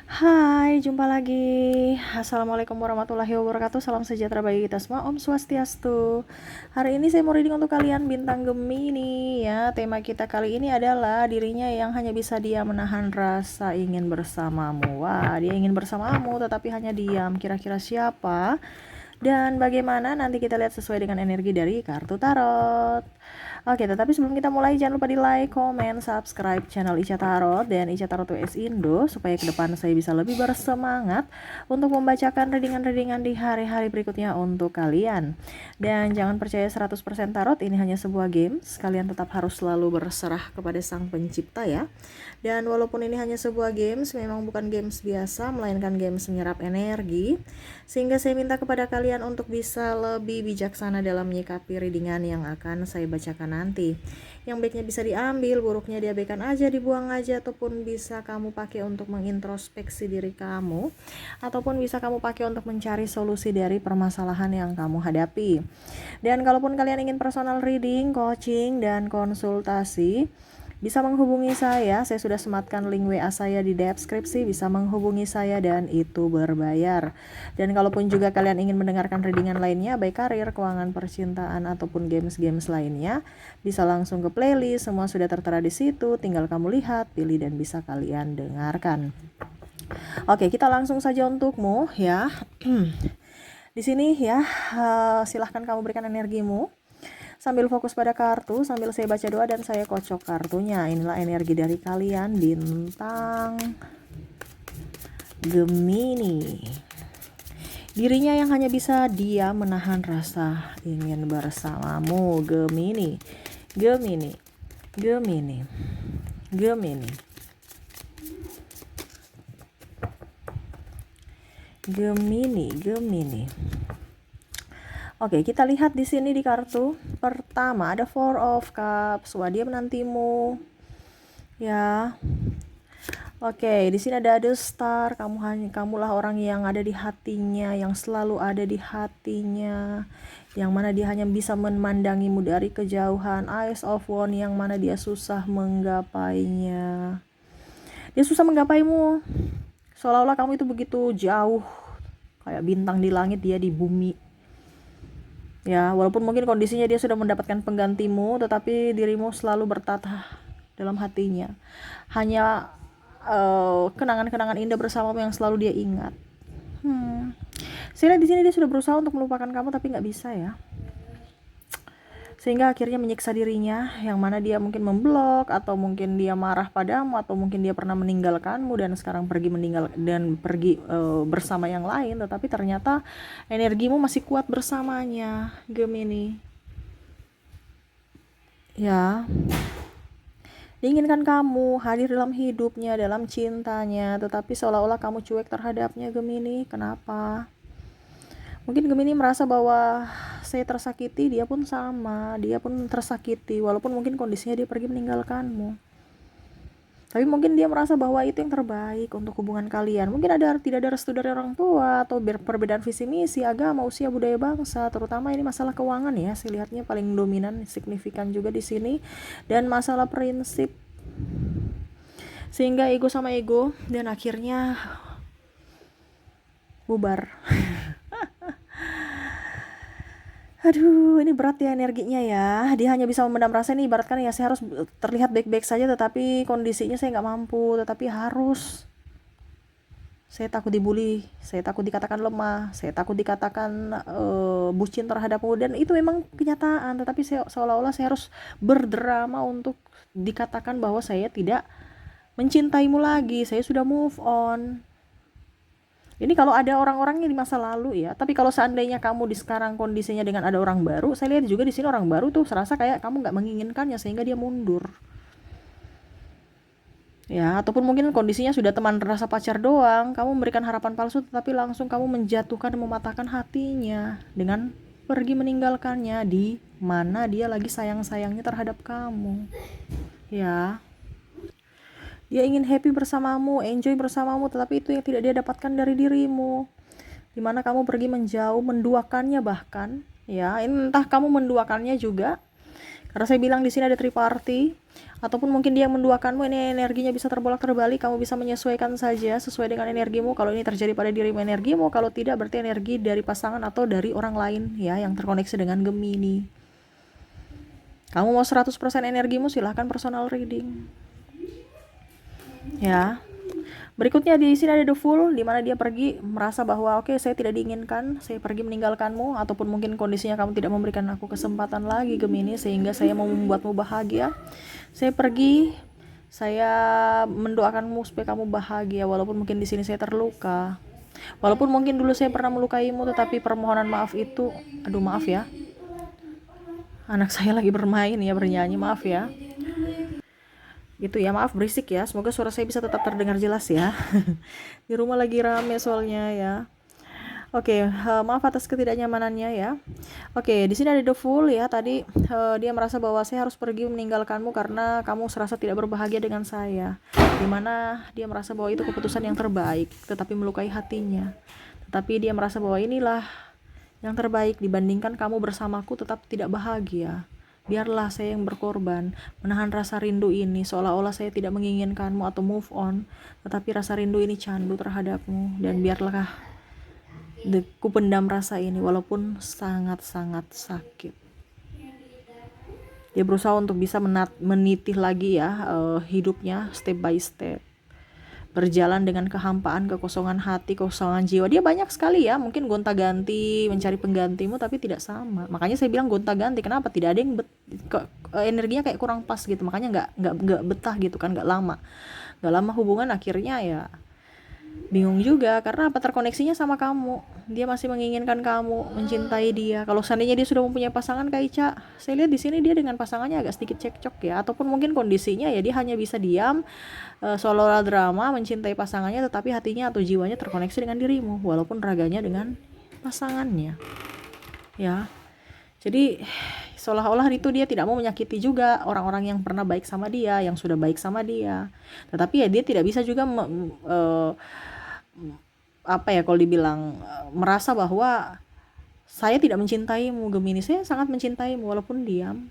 Hai, jumpa lagi. Assalamualaikum warahmatullahi wabarakatuh. Salam sejahtera bagi kita semua. Om Swastiastu. Hari ini saya mau reading untuk kalian bintang Gemini ya. Tema kita kali ini adalah dirinya yang hanya bisa diam menahan rasa ingin bersamamu. Wah, dia ingin bersamamu tetapi hanya diam. Kira-kira siapa? Dan bagaimana nanti kita lihat sesuai dengan energi dari kartu tarot. Oke, tetapi sebelum kita mulai jangan lupa di like, comment, subscribe channel Ica Tarot dan Ica Tarot US Indo supaya ke depan saya bisa lebih bersemangat untuk membacakan readingan-readingan di hari-hari berikutnya untuk kalian. Dan jangan percaya 100% tarot, ini hanya sebuah games. Kalian tetap harus selalu berserah kepada Sang Pencipta ya. Dan walaupun ini hanya sebuah games, memang bukan games biasa, melainkan games menyerap energi. Sehingga saya minta kepada kalian untuk bisa lebih bijaksana dalam menyikapi readingan yang akan saya bacakan nanti. Yang baiknya bisa diambil, buruknya diabaikan aja, dibuang aja, ataupun bisa kamu pakai untuk mengintrospeksi diri kamu, ataupun bisa kamu pakai untuk mencari solusi dari permasalahan yang kamu hadapi. Dan kalaupun kalian ingin personal reading, coaching, dan konsultasi, bisa menghubungi saya sudah sematkan link WA saya di deskripsi, bisa menghubungi saya dan itu berbayar. Dan kalaupun juga kalian ingin mendengarkan readingan lainnya, baik karir, keuangan, percintaan, ataupun games-games lainnya, bisa langsung ke playlist, semua sudah tertera di situ, tinggal kamu lihat, pilih, dan bisa kalian dengarkan. Oke, kita langsung saja untukmu ya. Di sini ya, silahkan kamu berikan energimu. Sambil fokus pada kartu, sambil saya baca doa dan saya kocok kartunya. Inilah energi dari kalian, bintang Gemini. Dirinya yang hanya bisa diam menahan rasa ingin bersamamu, Gemini. Gemini. Gemini. Gemini. Gemini, Gemini. Oke, kita lihat di sini di kartu pertama ada Four of Cups. Wah, dia menantimu. Ya. Oke, di sini ada The Star. Kamulah orang yang ada di hatinya, yang selalu ada di hatinya, yang mana dia hanya bisa memandangimu dari kejauhan. Eyes of One, yang mana dia susah menggapainya. Dia susah menggapaimu. Seolah-olah kamu itu begitu jauh, kayak bintang di langit, dia di bumi. Ya, walaupun mungkin kondisinya dia sudah mendapatkan penggantimu, tetapi dirimu selalu bertata dalam hatinya. Hanya kenangan-kenangan indah bersamamu yang selalu dia ingat. Saya lihat di sini dia sudah berusaha untuk melupakan kamu, tapi nggak bisa ya. Sehingga akhirnya menyiksa dirinya, yang mana dia mungkin memblok, atau mungkin dia marah padamu, atau mungkin dia pernah meninggalkanmu dan sekarang pergi bersama yang lain, tetapi ternyata energimu masih kuat bersamanya, Gemini. Ya, diinginkan kamu hadir dalam hidupnya, dalam cintanya, tetapi seolah-olah kamu cuek terhadapnya, Gemini. Kenapa? Mungkin Gemini merasa bahwa saya tersakiti, dia pun sama, dia pun tersakiti, walaupun mungkin kondisinya dia pergi meninggalkanmu. Tapi mungkin dia merasa bahwa itu yang terbaik untuk hubungan kalian. Mungkin tidak ada restu dari orang tua, atau perbedaan visi misi, agama, usia, budaya, bangsa, terutama ini masalah keuangan ya, saya lihatnya paling dominan, signifikan juga di sini, dan masalah prinsip. Sehingga ego sama ego, dan akhirnya bubar. Aduh, ini berat ya energinya ya. Dia hanya bisa memendam rasa ini, ibaratkan ya saya harus terlihat baik-baik saja, tetapi kondisinya saya nggak mampu, tetapi harus. Saya takut dibully, saya takut dikatakan lemah, saya takut dikatakan bucin terhadapmu, dan itu memang kenyataan. Tetapi seolah-olah saya harus berdrama untuk dikatakan bahwa saya tidak mencintaimu lagi, saya sudah move on. Ini kalau ada orang-orangnya di masa lalu ya. Tapi kalau seandainya kamu di sekarang kondisinya dengan ada orang baru, saya lihat juga di sini orang baru tuh serasa kayak kamu nggak menginginkannya sehingga dia mundur. Ya, ataupun mungkin kondisinya sudah teman rasa pacar doang, kamu memberikan harapan palsu tetapi langsung kamu menjatuhkan dan mematahkan hatinya dengan pergi meninggalkannya di mana dia lagi sayang-sayangnya terhadap kamu. Ya. Dia ingin happy bersamamu, enjoy bersamamu, tetapi itu yang tidak dia dapatkan dari dirimu. Dimana kamu pergi menjauh, menduakannya bahkan, ya, entah kamu menduakannya juga, Karena saya bilang di sini ada triparty, ataupun mungkin dia yang menduakanmu, ini energinya bisa terbolak terbalik, kamu bisa menyesuaikan saja sesuai dengan energimu. Kalau ini terjadi pada dirimu energimu, kalau tidak berarti energi dari pasangan atau dari orang lain ya yang terkoneksi dengan Gemini. Kamu mau 100% energimu, silahkan personal reading. Ya. Berikutnya di sini ada The Fool, di mana dia pergi merasa bahwa oke, saya tidak diinginkan, saya pergi meninggalkanmu, ataupun mungkin kondisinya kamu tidak memberikan aku kesempatan lagi Gemini, sehingga saya mau membuatmu bahagia. Saya pergi, saya mendoakanmu supaya kamu bahagia, walaupun mungkin di sini saya terluka. Walaupun mungkin dulu saya pernah melukaimu, tetapi permohonan maaf itu, aduh maaf ya. Anak saya lagi bermain ya, bernyanyi, maaf ya. Gitu ya, maaf berisik ya, semoga suara saya bisa tetap terdengar jelas ya. Di rumah lagi rame soalnya ya. Oke, maaf atas ketidaknyamanannya ya. Oke, di sini ada The Fool ya. Tadi dia merasa bahwa saya harus pergi meninggalkanmu karena kamu serasa tidak berbahagia dengan saya. Dimana dia merasa bahwa itu keputusan yang terbaik, tetapi melukai hatinya. Tetapi dia merasa bahwa inilah yang terbaik dibandingkan kamu bersamaku tetap tidak bahagia. Biarlah saya yang berkorban, menahan rasa rindu ini, seolah-olah saya tidak menginginkanmu atau move on, tetapi rasa rindu ini candu terhadapmu, dan biarlah ku pendam rasa ini walaupun sangat-sangat sakit. Dia berusaha untuk bisa menitih lagi ya hidupnya step by step. Berjalan dengan kehampaan, kekosongan hati, kekosongan jiwa. Dia banyak sekali ya, mungkin gonta-ganti, mencari penggantimu, tapi tidak sama. Makanya saya bilang gonta-ganti. Kenapa? Tidak ada yang energinya kayak kurang pas gitu. Makanya nggak betah gitu kan, nggak lama hubungan, akhirnya ya bingung juga. Karena apa? Terkoneksinya sama kamu. Dia masih menginginkan kamu, mencintai dia. Kalau seandainya dia sudah mempunyai pasangan kayak Ica, saya lihat di sini dia dengan pasangannya agak sedikit cekcok ya. Ataupun mungkin kondisinya ya dia hanya bisa diam, seolah-olah drama, mencintai pasangannya, tetapi hatinya atau jiwanya terkoneksi dengan dirimu, walaupun raganya dengan pasangannya. Ya. Jadi seolah-olah itu dia tidak mau menyakiti juga orang-orang yang pernah baik sama dia, yang sudah baik sama dia. Tetapi ya dia tidak bisa juga apa ya kalau dibilang merasa bahwa saya tidak mencintaimu Gemini. Saya sangat mencintaimu walaupun diam.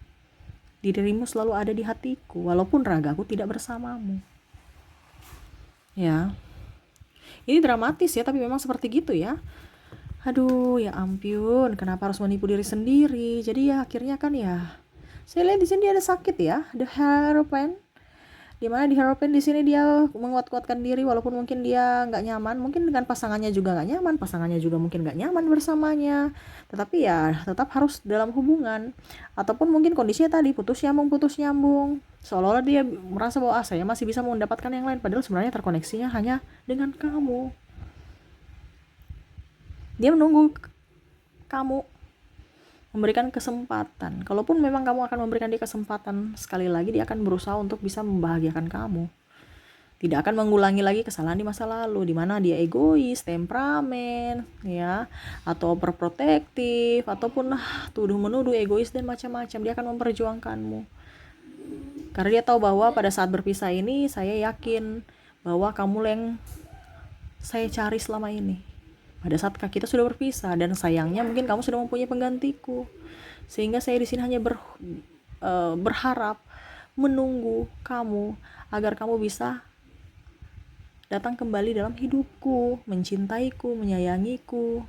Dirimu selalu ada di hatiku walaupun ragaku tidak bersamamu. Ya. Ini dramatis ya, tapi memang seperti gitu ya. Aduh, ya ampun, kenapa harus menipu diri sendiri? Jadi ya akhirnya kan ya, saya lihat di sini dia ada sakit ya, The Hierophant. Dimana di Hierophant di sini dia menguat-kuatkan diri walaupun mungkin dia nggak nyaman, mungkin dengan pasangannya juga nggak nyaman, pasangannya juga mungkin nggak nyaman bersamanya. Tetapi ya tetap harus dalam hubungan, ataupun mungkin kondisinya tadi putus nyambung. Seolah-olah dia merasa bahwa saya masih bisa mendapatkan yang lain, padahal sebenarnya terkoneksinya hanya dengan kamu. Dia menunggu kamu memberikan kesempatan. Kalaupun memang kamu akan memberikan dia kesempatan sekali lagi, dia akan berusaha untuk bisa membahagiakan kamu. Tidak akan mengulangi lagi kesalahan di masa lalu, di mana dia egois, temperamen, ya, atau overprotective, ataupun tuduh-menuduh, egois dan macam-macam. Dia akan memperjuangkanmu. Karena dia tahu bahwa pada saat berpisah ini, saya yakin bahwa kamu yang saya cari selama ini. Pada saat kita sudah berpisah, dan sayangnya mungkin kamu sudah mempunyai penggantiku, sehingga saya di sini hanya berharap, menunggu kamu agar kamu bisa datang kembali dalam hidupku, mencintaiku, menyayangiku.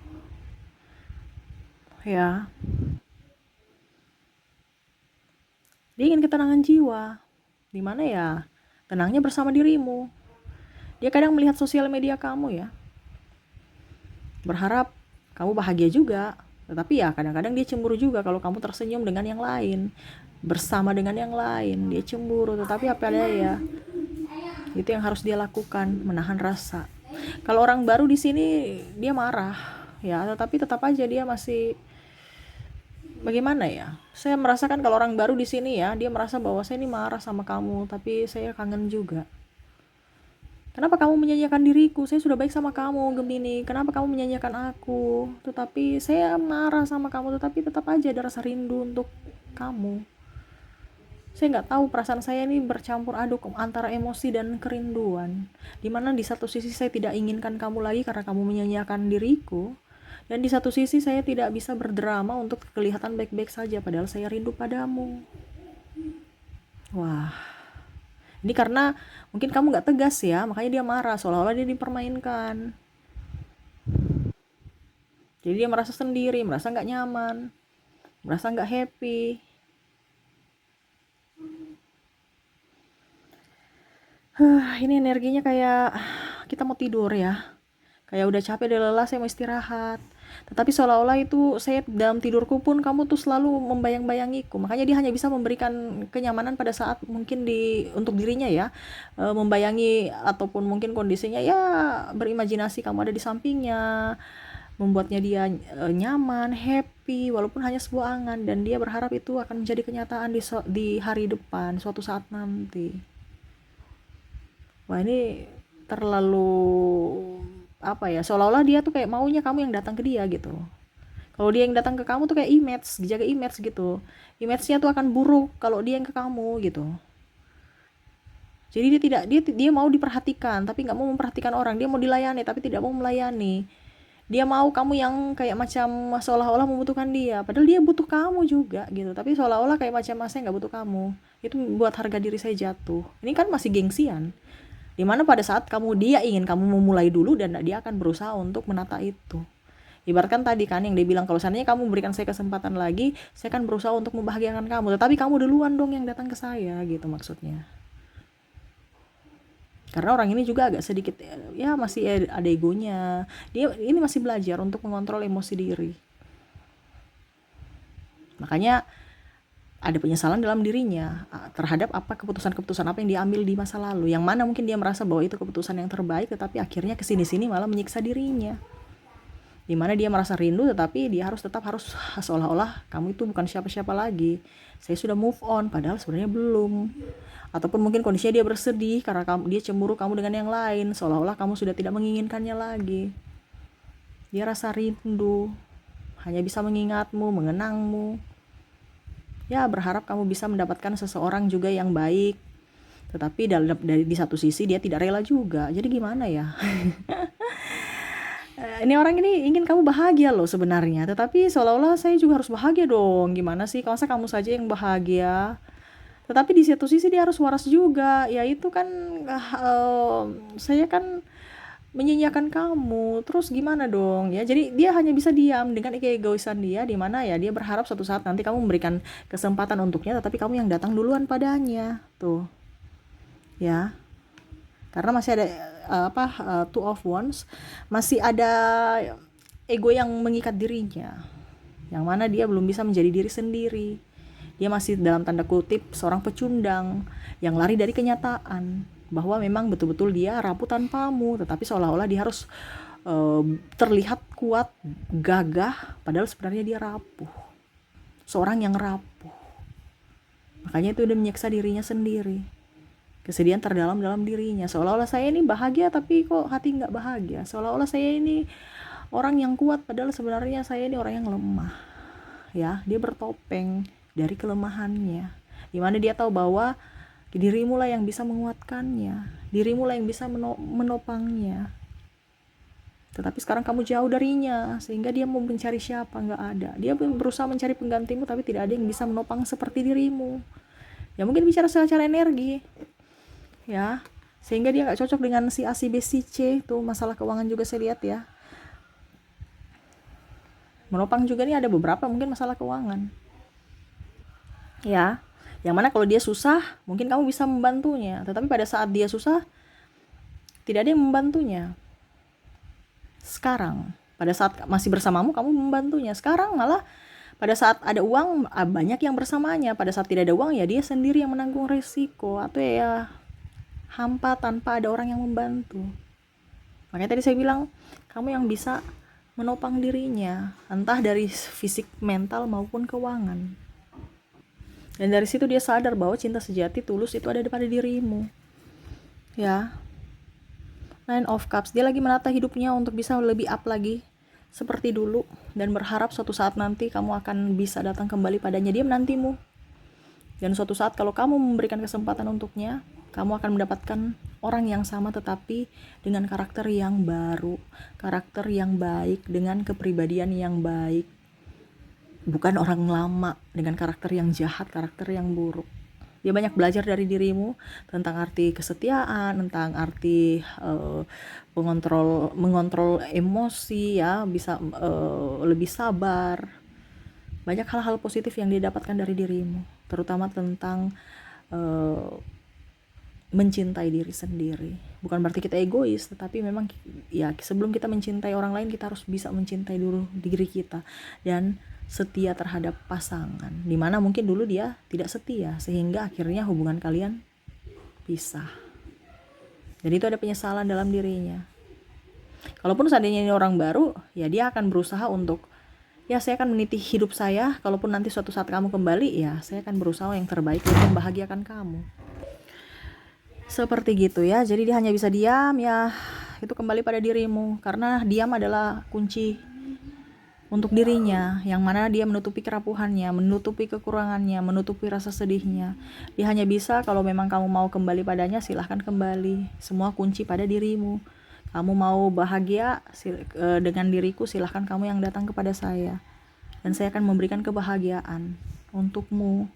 Ya. Dia ingin ketenangan jiwa, dimana ya tenangnya bersama dirimu. Dia kadang melihat sosial media kamu ya, berharap kamu bahagia juga, tetapi ya kadang-kadang dia cemburu juga kalau kamu tersenyum dengan yang lain, bersama dengan yang lain. Dia cemburu, tetapi apa daya, itu yang harus dia lakukan, menahan rasa. Kalau orang baru di sini dia marah ya, tetapi tetap aja dia masih bagaimana ya. Saya merasakan kalau orang baru di sini ya, dia merasa bahwa saya ini marah sama kamu, tapi saya kangen juga. Kenapa kamu menyanyiakan diriku? Saya sudah baik sama kamu, Gemini. Kenapa kamu menyanyiakan aku? Tetapi saya marah sama kamu, tetapi tetap aja ada rasa rindu untuk kamu. Saya nggak tahu, perasaan saya ini bercampur aduk antara emosi dan kerinduan. Dimana di satu sisi saya tidak inginkan kamu lagi karena kamu menyanyiakan diriku, dan di satu sisi saya tidak bisa berdrama untuk kelihatan baik-baik saja, padahal saya rindu padamu. Wah, ini karena mungkin kamu nggak tegas ya, makanya dia marah, seolah-olah dia dipermainkan. Jadi dia merasa sendiri, merasa nggak nyaman, merasa nggak happy. Ini energinya kayak kita mau tidur ya. Kayak udah capek, udah lelah, saya mau istirahat. Tetapi seolah-olah itu saya dalam tidurku pun kamu tuh selalu membayang-bayangiku. Makanya dia hanya bisa memberikan kenyamanan pada saat mungkin untuk dirinya ya, membayangi ataupun mungkin kondisinya ya berimajinasi kamu ada di sampingnya, membuatnya dia nyaman, happy, walaupun hanya sebuah angan, dan dia berharap itu akan menjadi kenyataan di hari depan, suatu saat nanti. Wah, ini terlalu apa ya, seolah-olah dia tuh kayak maunya kamu yang datang ke dia gitu. Kalau dia yang datang ke kamu tuh kayak image, dijaga image gitu. Image-nya tuh akan buruk kalau dia yang ke kamu gitu. Jadi dia mau diperhatikan tapi nggak mau memperhatikan orang. Dia mau dilayani tapi tidak mau melayani. Dia mau kamu yang kayak macam seolah-olah membutuhkan dia, padahal dia butuh kamu juga gitu. Tapi seolah-olah kayak macam saya nggak butuh kamu. Itu buat harga diri saya jatuh. Ini kan masih gengsian. Dimana pada saat dia ingin kamu memulai dulu, dan dia akan berusaha untuk menata itu. Ibaratkan tadi kan yang dia bilang, kalau seandainya kamu berikan saya kesempatan lagi, saya akan berusaha untuk membahagiakan kamu, tetapi kamu duluan dong yang datang ke saya gitu maksudnya. Karena orang ini juga agak sedikit ya masih ada egonya. Dia ini masih belajar untuk mengontrol emosi diri. Makanya ada penyesalan dalam dirinya terhadap keputusan-keputusan apa yang dia ambil di masa lalu, yang mana mungkin dia merasa bahwa itu keputusan yang terbaik, tetapi akhirnya kesini-sini malah menyiksa dirinya. Dimana dia merasa rindu, tetapi dia harus seolah-olah kamu itu bukan siapa-siapa lagi, saya sudah move on, padahal sebenarnya belum. Ataupun mungkin kondisinya dia bersedih karena dia cemburu kamu dengan yang lain, seolah-olah kamu sudah tidak menginginkannya lagi. Dia rasa rindu, hanya bisa mengingatmu, mengenangmu, ya berharap kamu bisa mendapatkan seseorang juga yang baik, tetapi di satu sisi dia tidak rela juga. Jadi gimana ya? Ini orang ini ingin kamu bahagia loh sebenarnya, tetapi seolah-olah saya juga harus bahagia dong. Gimana sih, masa kamu saja yang bahagia? Tetapi di satu sisi dia harus waras juga. Ya itu kan saya kan menyanyiakan kamu. Terus gimana dong ya? Jadi dia hanya bisa diam dengan keegoisan dia, di mana ya dia berharap suatu saat nanti kamu memberikan kesempatan untuknya, tetapi kamu yang datang duluan padanya. Tuh. Ya. Karena masih ada two of wands, masih ada ego yang mengikat dirinya, yang mana dia belum bisa menjadi diri sendiri. Dia masih dalam tanda kutip seorang pecundang yang lari dari kenyataan bahwa memang betul-betul dia rapuh tanpamu, tetapi seolah-olah dia harus terlihat kuat, gagah, padahal sebenarnya dia rapuh, seorang yang rapuh. Makanya itu udah menyiksa dirinya sendiri. Kesedihan terdalam dalam dirinya, seolah-olah saya ini bahagia tapi kok hati nggak bahagia, seolah-olah saya ini orang yang kuat padahal sebenarnya saya ini orang yang lemah. Ya, dia bertopeng dari kelemahannya, dimana dia tahu bahwa dirimu lah yang bisa menguatkannya, dirimu lah yang bisa menopangnya, tetapi sekarang kamu jauh darinya, sehingga dia mau mencari siapa, nggak ada. Dia berusaha mencari penggantimu, tapi tidak ada yang bisa menopang seperti dirimu. Ya mungkin bicara secara energi ya, sehingga dia nggak cocok dengan si A, si B, si C. Tuh masalah keuangan juga saya lihat ya, menopang juga nih ada beberapa mungkin masalah keuangan ya, yang mana kalau dia susah mungkin kamu bisa membantunya, tetapi pada saat dia susah tidak ada yang membantunya. Sekarang pada saat masih bersamamu kamu membantunya, sekarang malah pada saat ada uang banyak yang bersamanya, pada saat tidak ada uang ya dia sendiri yang menanggung resiko, atau ya hampa tanpa ada orang yang membantu. Makanya tadi saya bilang kamu yang bisa menopang dirinya, entah dari fisik, mental maupun keuangan. Dan dari situ dia sadar bahwa cinta sejati tulus itu ada pada dirimu. Ya. Nine of Cups, dia lagi menata hidupnya untuk bisa lebih up lagi seperti dulu, dan berharap suatu saat nanti kamu akan bisa datang kembali padanya. Dia menantimu. Dan suatu saat kalau kamu memberikan kesempatan untuknya, kamu akan mendapatkan orang yang sama tetapi dengan karakter yang baru, karakter yang baik, dengan kepribadian yang baik. Bukan orang lama dengan karakter yang jahat, karakter yang buruk. Dia banyak belajar dari dirimu tentang arti kesetiaan, tentang arti mengontrol emosi ya, bisa lebih sabar. Banyak hal-hal positif yang dia dapatkan dari dirimu, terutama tentang mencintai diri sendiri. Bukan berarti kita egois, tetapi memang ya sebelum kita mencintai orang lain, kita harus bisa mencintai dulu diri kita dan setia terhadap pasangan. Dimana mungkin dulu dia tidak setia, sehingga akhirnya hubungan kalian pisah. Jadi itu ada penyesalan dalam dirinya. Kalaupun seandainya ini orang baru, ya dia akan berusaha untuk, ya saya akan meniti hidup saya, kalaupun nanti suatu saat kamu kembali, ya saya akan berusaha yang terbaik untuk membahagiakan kamu. Seperti gitu ya. Jadi dia hanya bisa diam, ya itu kembali pada dirimu, karena diam adalah kunci untuk dirinya, yang mana dia menutupi kerapuhannya, menutupi kekurangannya, menutupi rasa sedihnya. Dia hanya bisa, kalau memang kamu mau kembali padanya, silahkan kembali. Semua kunci pada dirimu. Kamu mau bahagia dengan diriku, silahkan kamu yang datang kepada saya, dan saya akan memberikan kebahagiaan untukmu.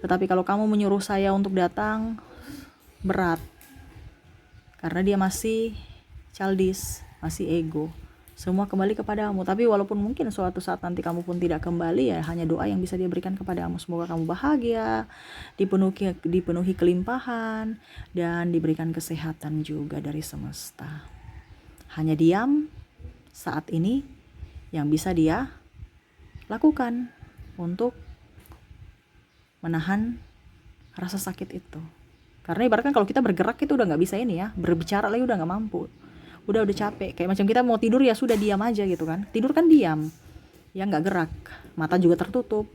Tetapi kalau kamu menyuruh saya untuk datang, berat, karena dia masih childish, masih ego. Semua kembali kepadamu. Tapi walaupun mungkin suatu saat nanti kamu pun tidak kembali, ya hanya doa yang bisa dia berikan kepadamu. Semoga kamu bahagia, dipenuhi kelimpahan, dan diberikan kesehatan juga dari semesta. Hanya diam saat ini yang bisa dia lakukan untuk menahan rasa sakit itu. Karena ibaratkan kalau kita bergerak itu udah gak bisa ini ya, berbicara lagi udah gak mampu, udah capek. Kayak macam kita mau tidur, ya sudah diam aja gitu kan. Tidur kan diam, ya gak gerak, mata juga tertutup,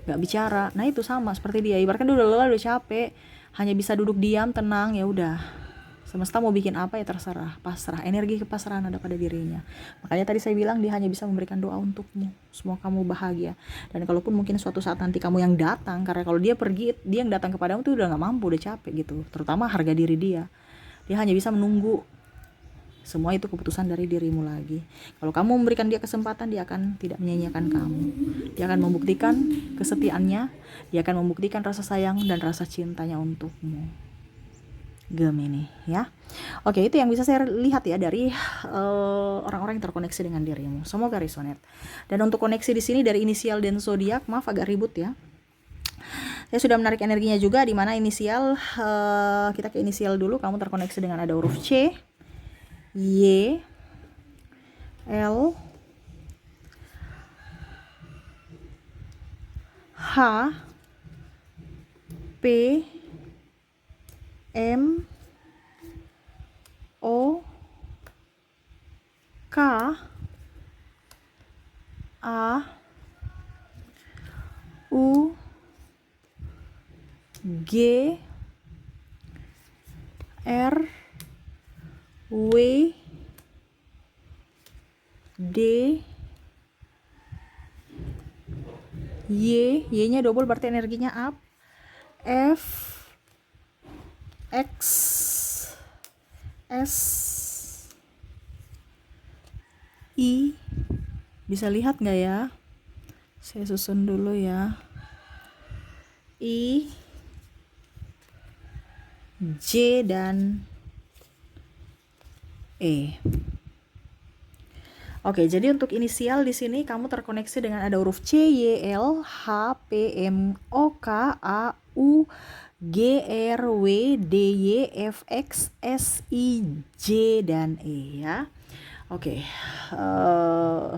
gak bicara. Nah itu sama seperti dia, ibaratkan dia udah lelah, udah capek, hanya bisa duduk diam, tenang, ya udah. Semesta mau bikin apa ya terserah, pasrah. Energi kepasrahan ada pada dirinya. Makanya tadi saya bilang dia hanya bisa memberikan doa untukmu. Semoga kamu bahagia. Dan kalaupun mungkin suatu saat nanti kamu yang datang, karena kalau dia pergi, dia yang datang kepadamu tuh udah gak mampu, udah capek gitu. Terutama harga diri dia. Dia hanya bisa menunggu. Semua itu keputusan dari dirimu lagi. Kalau kamu memberikan dia kesempatan, dia akan tidak menyanyiakan kamu. Dia akan membuktikan kesetiaannya. Dia akan membuktikan rasa sayang dan rasa cintanya untukmu. Gemini ya. Oke, itu yang bisa saya lihat ya dari orang-orang yang terkoneksi dengan dirimu. Semoga resonate. Dan untuk koneksi di sini dari inisial dan zodiak, maaf agak ribut ya. Saya sudah menarik energinya juga, di mana inisial kita ke inisial dulu. Kamu terkoneksi dengan ada huruf C, Y, L, H, P, M, O, K, A, U, G, R, W, D, Y. Y-nya double berarti energinya up. F, X, S, I. Bisa lihat nggak ya? Saya susun dulu ya. I, J, dan E. Oke, jadi untuk inisial di sini kamu terkoneksi dengan ada huruf C, Y, L, H, P, M, O, K, A, U, G, R, W, D, Y, F, X, S, I, J, dan E ya. Oke,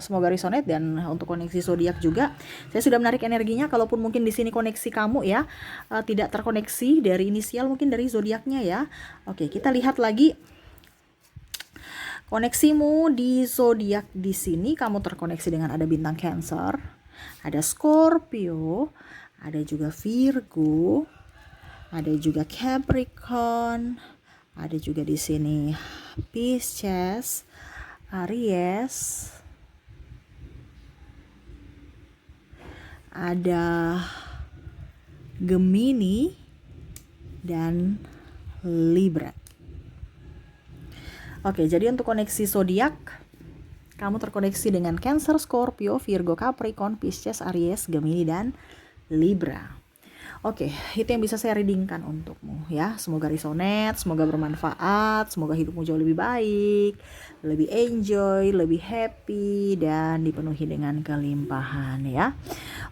semoga resonate. Dan untuk koneksi zodiak juga, saya sudah menarik energinya. Kalaupun mungkin di sini koneksi kamu ya tidak terkoneksi dari inisial, mungkin dari zodiaknya ya. Oke, kita lihat lagi. Koneksimu di zodiak di sini, kamu terkoneksi dengan ada bintang Cancer, ada Scorpio, ada juga Virgo, ada juga Capricorn, ada juga di sini Pisces, Aries, ada Gemini, dan Libra. Oke, jadi untuk koneksi zodiak, kamu terkoneksi dengan Cancer, Scorpio, Virgo, Capricorn, Pisces, Aries, Gemini, dan Libra. Oke, itu yang bisa saya readingkan untukmu ya. Semoga resonate, semoga bermanfaat, semoga hidupmu jauh lebih baik, lebih enjoy, lebih happy, dan dipenuhi dengan kelimpahan ya.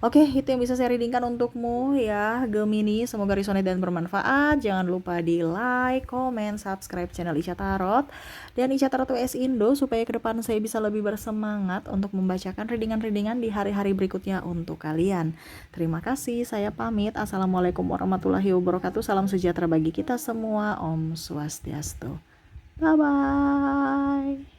Oke, itu yang bisa saya readingkan untukmu ya, Gemini. Semoga resonate dan bermanfaat. Jangan lupa di like, comment, subscribe channel Ica Tarot dan Ica Tarot US Indo supaya ke depan saya bisa lebih bersemangat untuk membacakan readingan-readingan di hari-hari berikutnya untuk kalian. Terima kasih, saya pamit. Assalamualaikum warahmatullahi wabarakatuh. Salam sejahtera bagi kita semua. Om Swastiastu. Bye-bye.